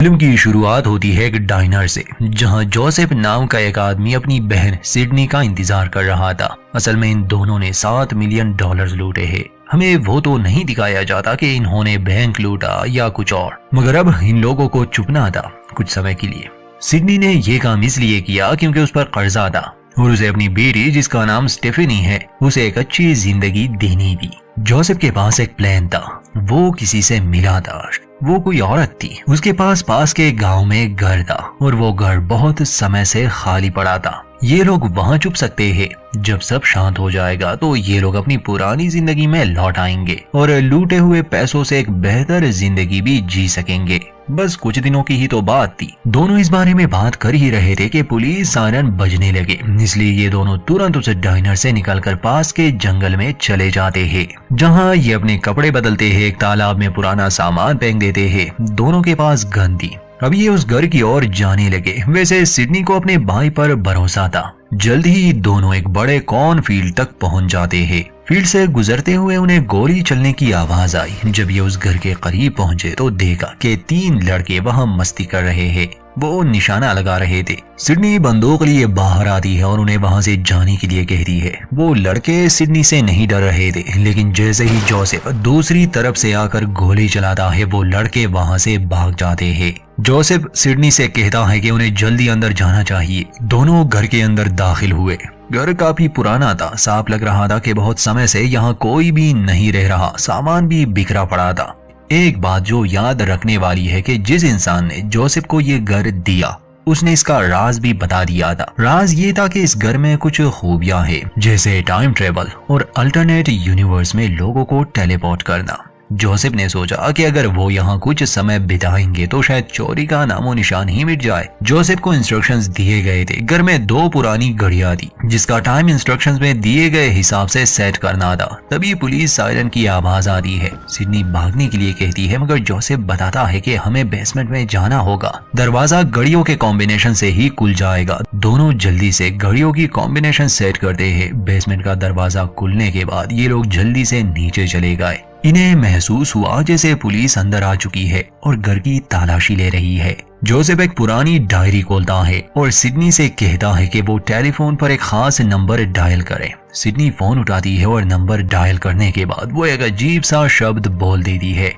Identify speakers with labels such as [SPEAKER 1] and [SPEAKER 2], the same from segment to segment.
[SPEAKER 1] Film की शुरुआत होती है एक डाइनर से, जहां जोसेफ नाम का एक आदमी अपनी बहन सिडनी का इंतजार कर रहा था। असल में इन दोनों ने $7 मिलियन लूटे हैं। हमें वो तो नहीं दिखाया जाता कि इन्होंने बैंक लूटा या कुछ और, मगर अब इन लोगों को चुपना था कुछ समय के लिए। सिडनी ने ये काम इसलिए किया क्योंकि उस पर कर्जा था और उसे अपनी बेटी, जिसका नाम स्टेफनी है, उसे एक अच्छी जिंदगी देनी थी। जोसेफ के पास एक प्लान था। वो किसी से मिला था। वो कोई औरत थी। उसके पास के गांव में एक घर था और वो घर बहुत समय से खाली पड़ा था। ये लोग वहां छुप सकते हैं। जब सब शांत हो जाएगा तो ये लोग अपनी पुरानी जिंदगी में लौट आएंगे और लूटे हुए पैसों से एक बेहतर जिंदगी भी जी सकेंगे। बस कुछ दिनों की ही तो बात थी। दोनों इस बारे में बात कर ही रहे थे कि पुलिस सायरन बजने लगे, इसलिए ये दोनों तुरंत उस डाइनर से निकलकर पास के जंगल में चले जाते हैं, जहां ये अपने कपड़े बदलते हैं, एक तालाब में पुराना सामान फेंक देते हैं। दोनों के पास गन थी। अब ये उस घर की ओर जाने लगे। वैसे सिडनी को अपने भाई पर भरोसा था। जल्द ही दोनों एक बड़े कॉर्नफील्ड तक पहुंच जाते हैं। फील्ड से गुजरते हुए उन्हें गोली चलने की आवाज आई। जब ये उस घर के करीब पहुंचे तो देखा कि 3 लड़के वहां मस्ती कर रहे हैं। वो निशाना लगा रहे थे। सिडनी बंदूक लिए बाहर आती है और उन्हें वहां से जाने के लिए कहती है। वो लड़के सिडनी से नहीं डर रहे थे, लेकिन जैसे ही जोसेफ दूसरी तरफ से आकर गोली चलाता है, वो लड़के वहां से भाग जाते हैं। जोसेफ सिडनी से कहता है कि उन्हें जल्दी अंदर जाना चाहिए। दोनों घर के अंदर दाखिल हुए। घर काफी पुराना था। साफ लग रहा था कि बहुत समय से यहाँ कोई भी नहीं रह रहा। सामान भी बिखरा पड़ा था। एक बात जो याद रखने वाली है कि जिस इंसान ने जोसेफ को ये घर दिया, उसने इसका राज भी बता दिया था। राज ये था कि इस घर में कुछ खूबियां हैं, जैसे टाइम ट्रेवल और अल्टरनेट यूनिवर्स में लोगों को टेलीपोर्ट करना। जोसेफ ने सोचा कि अगर वो यहाँ कुछ समय बिताएंगे तो शायद चोरी का नामो निशान ही मिट जाए। जोसेफ को इंस्ट्रक्शंस दिए गए थे। घर में 2 पुरानी घड़ियां थी, जिसका टाइम इंस्ट्रक्शंस में दिए गए हिसाब से सेट करना था। तभी पुलिस सायरन की आवाज आती है। सिडनी भागने के लिए कहती है, मगर जोसेफ बताता है कि हमें बेसमेंट में जाना होगा। दरवाजा घड़ियों के कॉम्बिनेशन से ही खुल जाएगा। दोनों जल्दी से घड़ियों की कॉम्बिनेशन सेट करते हैं। बेसमेंट का दरवाजा खुलने के बाद ये लोग जल्दी से नीचे चले गए। इन्हें महसूस हुआ जैसे पुलिस अंदर आ चुकी है और घर की तलाशी ले रही है। जोसेफ एक पुरानी डायरी खोलता है और सिडनी से कहता है कि वो टेलीफोन पर एक खास नंबर डायल करे। सिडनी फोन उठाती है और नंबर डायल करने के बाद वो एक अजीब सा शब्द बोल देती है।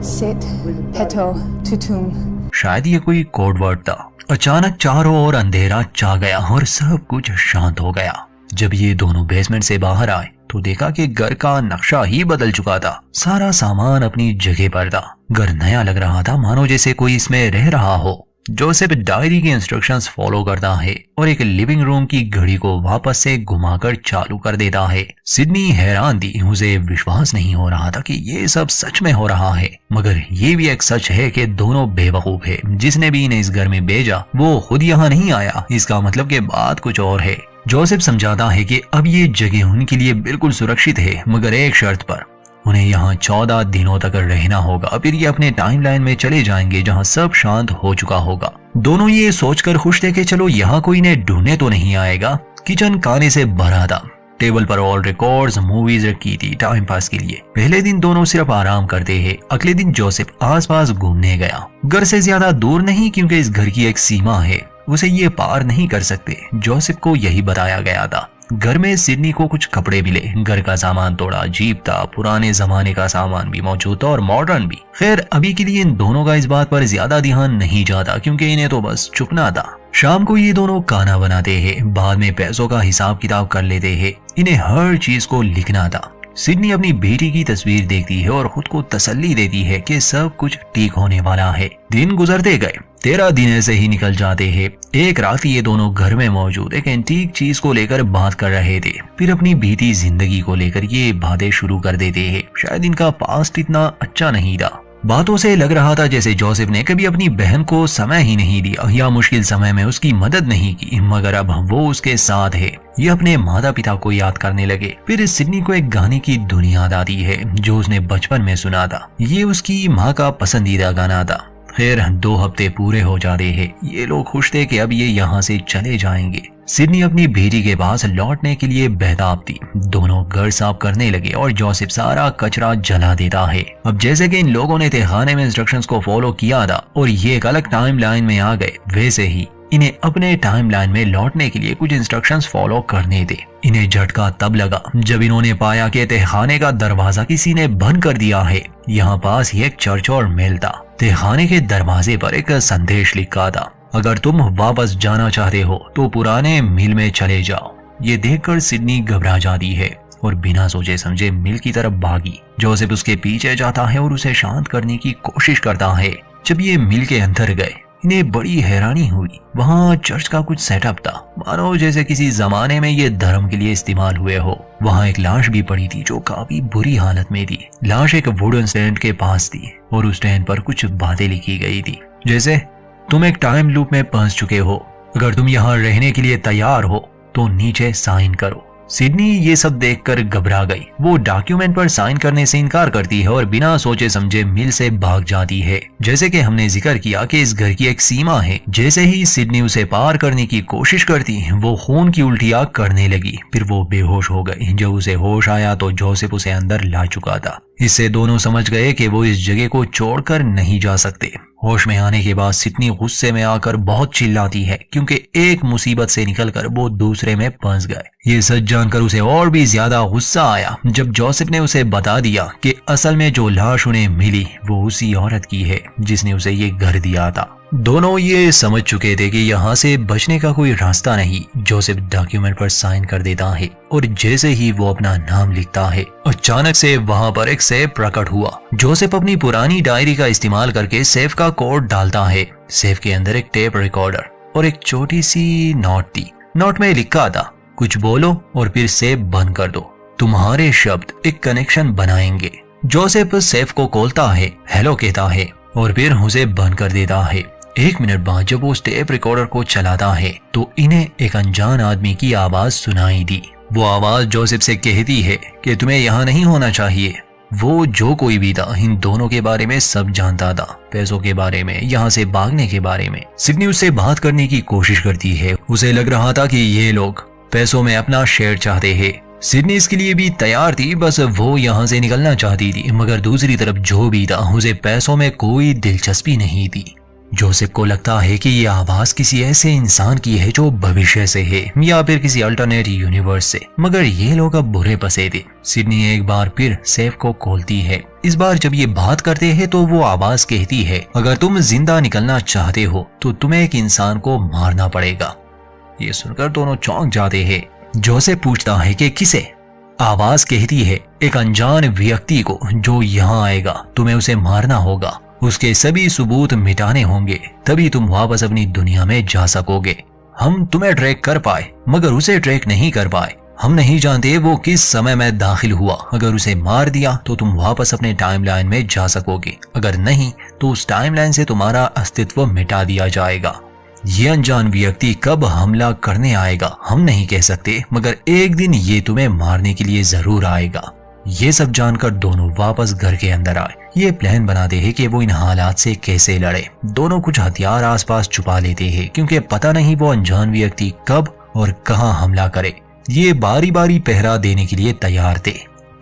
[SPEAKER 2] Sit, peto, tutum.
[SPEAKER 1] शायद ये कोई कोड वर्ड था। अचानक चारों ओर अंधेरा छा गया और सब कुछ शांत हो गया। जब ये दोनों बेसमेंट से बाहर आए तो देखा कि घर का नक्शा ही बदल चुका था। सारा सामान अपनी जगह पर था। घर नया लग रहा था, मानो जैसे कोई इसमें रह रहा हो। जोसेफ डायरी के इंस्ट्रक्शंस फॉलो करता है और एक लिविंग रूम की घड़ी को वापस से घुमाकर चालू कर देता है। सिडनी हैरान थी। उसे विश्वास नहीं हो रहा था कि ये सब सच में हो रहा है, मगर ये भी एक सच है कि दोनों बेवकूफ है। जिसने भी इन्हें इस घर में भेजा वो खुद यहाँ नहीं आया। इसका मतलब कि बात कुछ और है। जोसेफ समझाता है कि अब ये जगह उनके लिए बिल्कुल सुरक्षित है, मगर एक शर्त पर। उन्हें यहाँ 14 दिनों तक रहना होगा, फिर ये अपने टाइमलाइन में चले जाएंगे जहाँ सब शांत हो चुका होगा। दोनों ये सोचकर खुश थे कि चलो यहाँ कोई इन्हें ढूंढने तो नहीं आएगा। किचन खाने से भरा था। टेबल पर ऑल रिकॉर्ड्स, मूवीज रखी थी टाइम पास के लिए। पहले दिन दोनों सिर्फ आराम करते हैं। अगले दिन जोसेफ आसपास घूमने गया। घर से ज्यादा दूर नहीं, क्योंकि इस घर की एक सीमा है, उसे ये पार नहीं कर सकते। जोसेफ को यही बताया गया था। घर में सिडनी को कुछ कपड़े मिले। घर का सामान थोड़ा अजीब था। पुराने जमाने का सामान भी मौजूद था और मॉडर्न भी। खैर, अभी के लिए इन दोनों का इस बात पर ज्यादा ध्यान नहीं जाता, क्योंकि इन्हें तो बस छुपना था। शाम को ये दोनों खाना बनाते हैं। बाद में पैसों का हिसाब किताब कर लेते हैं। इन्हें हर चीज को लिखना था। सिडनी अपनी बेटी की तस्वीर देखती है और खुद को तसल्ली देती है कि सब कुछ ठीक होने वाला है। दिन गुजरते गए। 13 दिन ऐसे ही निकल जाते हैं। एक रात ये दोनों घर में मौजूद एक एंटीक चीज को लेकर बात कर रहे थे। फिर अपनी बीती जिंदगी को लेकर ये बातें शुरू कर देते हैं। शायद इनका पास्ट इतना अच्छा नहीं था। बातों से लग रहा था जैसे जोसेफ ने कभी अपनी बहन को समय ही नहीं दिया या मुश्किल समय में उसकी मदद नहीं की, मगर अब वो उसके साथ है। ये अपने माता पिता को याद करने लगे। फिर सिडनी को एक गाने की धुन याद आती है जो उसने बचपन में सुना था। ये उसकी माँ का पसंदीदा गाना था। फिर 2 हफ्ते पूरे हो जाते हैं। ये लोग खुश थे कि अब ये यहाँ से चले जाएंगे। सिडनी अपनी बेटी के पास लौटने के लिए बेताब थी। दोनों घर साफ करने लगे और जोसेफ सारा कचरा जला देता है। अब जैसे कि इन लोगों ने तहखाने में इंस्ट्रक्शंस को फॉलो किया था और ये एक अलग टाइम लाइन में आ गए, वैसे ही इन्हें अपने टाइम लाइन में लौटने के लिए कुछ इंस्ट्रक्शंस फॉलो करने थे। इन्हें झटका तब लगा जब इन्होंने पाया कि तहखाने का दरवाजा किसी ने बंद कर दिया है। यहाँ पास ही एक चर्च और मिल था। तहखाने के दरवाजे पर एक संदेश लिखा था, अगर तुम वापस जाना चाहते हो तो पुराने मिल में चले जाओ। ये देखकर सिडनी घबरा जाती है और बिना सोचे समझे मिल की तरफ भागी। जोसेफ उसके पीछे जाता है और उसे शांत करने की कोशिश करता है। जब ये मिल के अंदर गए, इन्हें बड़ी हैरानी हुई। वहाँ चर्च का कुछ सेटअप था, मानो जैसे किसी जमाने में ये धर्म के लिए इस्तेमाल हुए हो। वहाँ एक लाश भी पड़ी थी जो काफी बुरी हालत में थी। लाश एक वुडन स्टैंड के पास थी और उस स्टैंड पर कुछ बातें लिखी गई थी, जैसे तुम एक टाइम लूप में फंस चुके हो, अगर तुम यहाँ रहने के लिए तैयार हो तो नीचे साइन करो। सिडनी ये सब देखकर घबरा गई। वो डॉक्यूमेंट पर साइन करने से इनकार करती है और बिना सोचे समझे मिल से भाग जाती है। जैसे कि हमने जिक्र किया कि इस घर की एक सीमा है। जैसे ही सिडनी उसे पार करने की कोशिश करती, वो खून की उल्टियां करने लगी। फिर वो बेहोश हो गई। जब उसे होश आया तो जोसेफ उसे अंदर ला चुका था। इससे दोनों समझ गए कि वो इस जगह को छोड़कर नहीं जा सकते। होश में आने के बाद सिडनी गुस्से में आकर बहुत चिल्लाती है, क्योंकि एक मुसीबत से निकलकर वो दूसरे में फंस गए। ये सच जानकर उसे और भी ज्यादा गुस्सा आया जब जोसेफ ने उसे बता दिया कि असल में जो लाश उन्हें मिली वो उसी औरत की है जिसने उसे ये घर दिया था। दोनों ये समझ चुके थे कि यहाँ से बचने का कोई रास्ता नहीं। जोसेफ डॉक्यूमेंट पर साइन कर देता है और जैसे ही वो अपना नाम लिखता है, अचानक से वहाँ पर एक सेफ प्रकट हुआ। जोसेफ अपनी पुरानी डायरी का इस्तेमाल करके सेफ का कोड डालता है। सेफ के अंदर एक टेप रिकॉर्डर और एक छोटी सी नोट थी। नोट में लिखा था, कुछ बोलो और फिर सेफ बंद कर दो, तुम्हारे शब्द एक कनेक्शन बनाएंगे। जोसेफ सेफ को खोलता है, हेलो कहता है और फिर उसे बंद कर देता है। 1 मिनट बाद जब वो टेप रिकॉर्डर को चलाता है तो इन्हें एक अनजान आदमी की आवाज सुनाई दी। वो आवाज जोसेफ से कहती है कि तुम्हें यहाँ नहीं होना चाहिए। वो जो कोई भी था इन दोनों के बारे में सब जानता था, पैसों के बारे में, यहाँ से भागने के बारे में। सिडनी उससे बात करने की कोशिश करती है। उसे लग रहा था कि ये लोग पैसों में अपना शेयर चाहते हैं। सिडनी इसके लिए भी तैयार थी, बस वो यहाँ से निकलना चाहती थी। मगर दूसरी तरफ जो भी था उसे पैसों में कोई दिलचस्पी नहीं थी। जोसेफ को लगता है कि ये आवाज किसी ऐसे इंसान की है जो भविष्य से है या फिर किसी अल्टरनेट यूनिवर्स से, मगर ये लोग अब बुरे फंसे थे। सिडनी एक बार फिर सेफ को खोलती है। इस बार जब ये बात करते हैं तो वो आवाज कहती है, अगर तुम जिंदा निकलना चाहते हो तो तुम्हें एक इंसान को मारना पड़ेगा। ये सुनकर दोनों चौंक जाते हैं। जोसेफ पूछता है कि किसे? आवाज कहती है, एक अनजान व्यक्ति को जो यहाँ आएगा, तुम्हें उसे मारना होगा, उसके सभी सबूत मिटाने होंगे, तभी तुम वापस अपनी दुनिया में जा सकोगे। हम तुम्हें ट्रैक कर पाए मगर उसे ट्रैक नहीं कर पाए। हम नहीं जानते वो किस समय में दाखिल हुआ। अगर उसे मार दिया तो तुम वापस अपने टाइमलाइन में जा सकोगे, अगर नहीं तो उस टाइमलाइन से तुम्हारा अस्तित्व मिटा दिया जाएगा। ये अनजान व्यक्ति कब हमला करने आएगा हम नहीं कह सकते, मगर एक दिन ये तुम्हें मारने के लिए जरूर आएगा। ये सब जानकर दोनों वापस घर के अंदर आए। ये प्लान बनाते हैं कि वो इन हालात से कैसे लड़े। दोनों कुछ हथियार आसपास छुपा लेते हैं, क्योंकि पता नहीं वो अनजान व्यक्ति कब और कहां हमला करे। ये बारी बारी पहरा देने के लिए तैयार थे।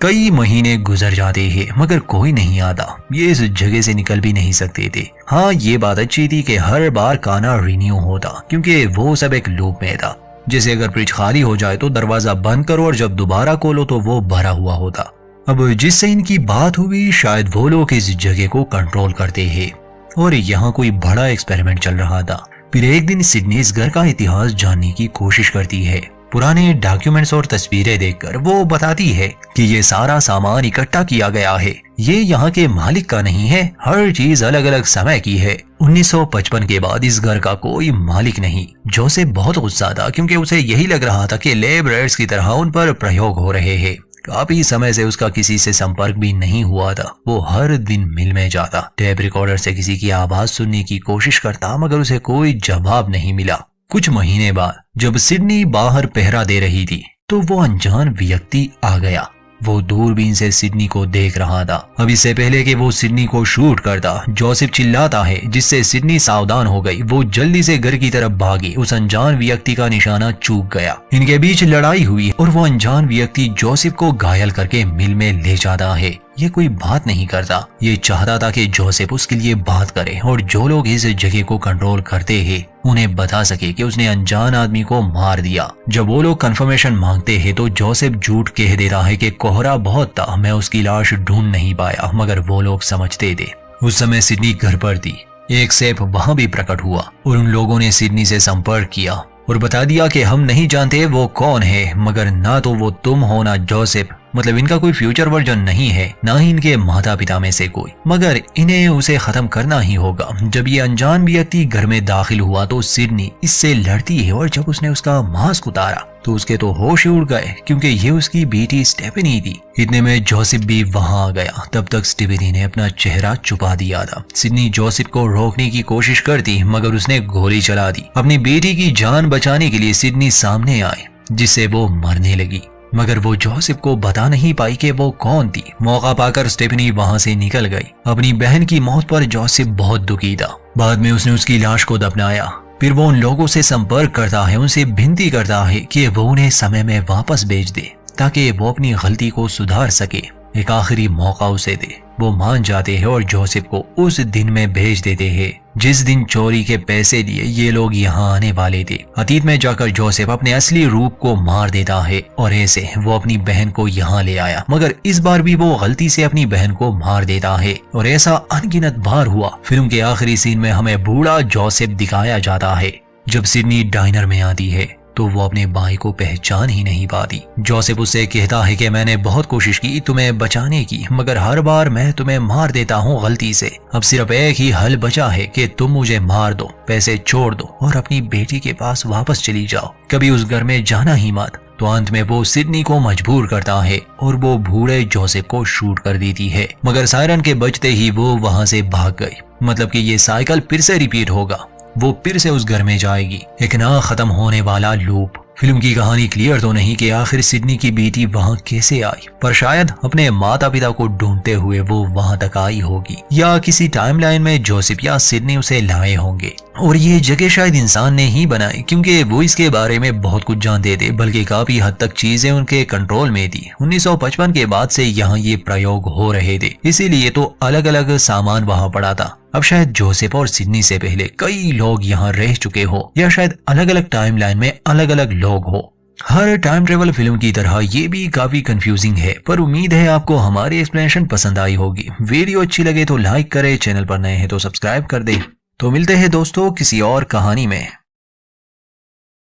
[SPEAKER 1] कई महीने गुजर जाते हैं मगर कोई नहीं आता। ये इस जगह से निकल भी नहीं सकते थे। हाँ, ये बात अच्छी थी कि हर बार खाना रिन्यू होता, क्योंकि वो सब एक लूप में था। जैसे अगर फ्रिज खाली हो जाए तो दरवाजा बंद करो और जब दोबारा खोलो तो वो भरा हुआ होता। अब जिससे इनकी बात हुई, शायद वो लोग इस जगह को कंट्रोल करते हैं और यहाँ कोई बड़ा एक्सपेरिमेंट चल रहा था। फिर एक दिन सिडनी इस घर का इतिहास जानने की कोशिश करती है। पुराने डॉक्यूमेंट्स और तस्वीरें देखकर वो बताती है कि ये सारा सामान इकट्ठा किया गया है। ये यहाँ के मालिक का नहीं है, हर चीज अलग अलग समय की है। 1955 के बाद इस घर का कोई मालिक नहीं। जोसेफ बहुत गुस्सा था, क्योंकि उसे यही लग रहा था कि लैब रेट्स की तरह उन पर प्रयोग हो रहे हैं। काफी समय से उसका किसी से संपर्क भी नहीं हुआ था। वो हर दिन मिल में जाता, टेप रिकॉर्डर से किसी की आवाज सुनने की कोशिश करता, मगर उसे कोई जवाब नहीं मिला। कुछ महीने बाद जब सिडनी बाहर पहरा दे रही थी तो वो अनजान व्यक्ति आ गया। वो दूरबीन से सिडनी को देख रहा था। अब इससे पहले कि वो सिडनी को शूट करता, जोसेफ चिल्लाता है जिससे सिडनी सावधान हो गई। वो जल्दी से घर की तरफ भागी। उस अनजान व्यक्ति का निशाना चूक गया। इनके बीच लड़ाई हुई और वो अनजान व्यक्ति जोसेफ को घायल करके मिल में ले जाता है। ये कोई बात नहीं करता। ये चाहता था कि जोसेफ उसके लिए बात करे और जो लोग इस जगह को कंट्रोल करते हैं उन्हें बता सके कि उसने अनजान आदमी को मार दिया। जब वो लोग कंफर्मेशन मांगते हैं तो जोसेफ झूठ कह देता है कि कोहरा बहुत था, मैं उसकी लाश ढूंढ नहीं पाया, मगर वो लोग समझते थे। उस समय सिडनी घर पर थी। एक सेफ वहां भी प्रकट हुआ और उन लोगों ने सिडनी से संपर्क किया और बता दिया कि हम नहीं जानते वो कौन है, मगर ना तो वो तुम हो ना जोसेफ, मतलब इनका कोई फ्यूचर वर्जन नहीं है, ना ही इनके माता पिता में से कोई, मगर इन्हें उसे खत्म करना ही होगा। जब ये अनजान व्यक्ति घर में दाखिल हुआ तो सिडनी इससे लड़ती है और जब उसने उसका मास्क उतारा तो उसके तो होश ही उड़ गए क्योंकि ये उसकी बेटी स्टेफनी थी। इतने में जोसेफ भी वहां आ गया। तब तक स्टेफनी ने अपना चेहरा छुपा दिया था। सिडनी जोसेफ को रोकने की कोशिश करती मगर उसने गोली चला दी। अपनी बेटी की जान बचाने के लिए सिडनी सामने आए जिससे वो मरने लगी, मगर वो जोसेफ को बता नहीं पाई कि वो कौन थी। मौका पाकर स्टेफनी वहां से निकल गई। अपनी बहन की मौत पर जोसेफ बहुत दुखी था। बाद में उसने उसकी लाश को दफनाया। फिर वो उन लोगों से संपर्क करता है, उनसे विनती करता है कि वो उन्हें समय में वापस भेज दे ताकि वो अपनी गलती को सुधार सके। एक आखिरी मौका उसे दे। वो मान जाते हैं और जोसेफ को उस दिन में भेज देते हैं जिस दिन चोरी के पैसे लिए ये लोग यहाँ आने वाले थे। अतीत में जाकर जोसेफ अपने असली रूप को मार देता है और ऐसे वो अपनी बहन को यहाँ ले आया, मगर इस बार भी वो गलती से अपनी बहन को मार देता है और ऐसा अनगिनत बार हुआ। फिल्म के आखिरी सीन में हमें बूढ़ा जोसेफ दिखाया जाता है। जब सिडनी डाइनर में आती है तो वो अपने भाई को पहचान ही नहीं पाती। जोसेफ उससे कहता है कि मैंने बहुत कोशिश की तुम्हें बचाने की, मगर हर बार मैं तुम्हें मार देता हूँ गलती से। अब सिर्फ एक ही हल बचा है कि तुम मुझे मार दो, पैसे छोड़ दो और अपनी बेटी के पास वापस चली जाओ, कभी उस घर में जाना ही मत। तो अंत में वो सिडनी को मजबूर करता है और वो बूढ़े जोसेफ को शूट कर देती है, मगर सायरन के बजते ही वो वहां से भाग गई। मतलब कि ये साइकिल फिर से रिपीट होगा। वो फिर से उस घर में जाएगी। एक ना खत्म होने वाला लूप। फिल्म की कहानी क्लियर तो नहीं कि आखिर सिडनी की बेटी वहां कैसे आई, पर शायद अपने माता पिता को ढूंढते हुए वो वहां तक आई होगी, या किसी टाइमलाइन में जोसेफ या सिडनी उसे लाए होंगे। और ये जगह शायद इंसान ने ही बनाई क्योंकि वो इसके बारे में बहुत कुछ जानते थे, बल्कि काफी हद तक चीजें उनके कंट्रोल में थी। 1955 के बाद से यहाँ ये प्रयोग हो रहे थे, इसीलिए तो अलग अलग सामान वहां पड़ा था। अब शायद जोसेफ और सिडनी से पहले कई लोग यहाँ रह चुके हो, या शायद अलग अलग टाइमलाइन में अलग अलग लोग हो। हर टाइम ट्रेवल फिल्म की तरह ये भी काफी कंफ्यूजिंग है, पर उम्मीद है आपको हमारी एक्सप्लेनेशन पसंद आई होगी। वीडियो अच्छी लगे तो लाइक करें, चैनल पर नए हैं तो सब्सक्राइब कर दें। तो मिलते हैं दोस्तों किसी और कहानी में।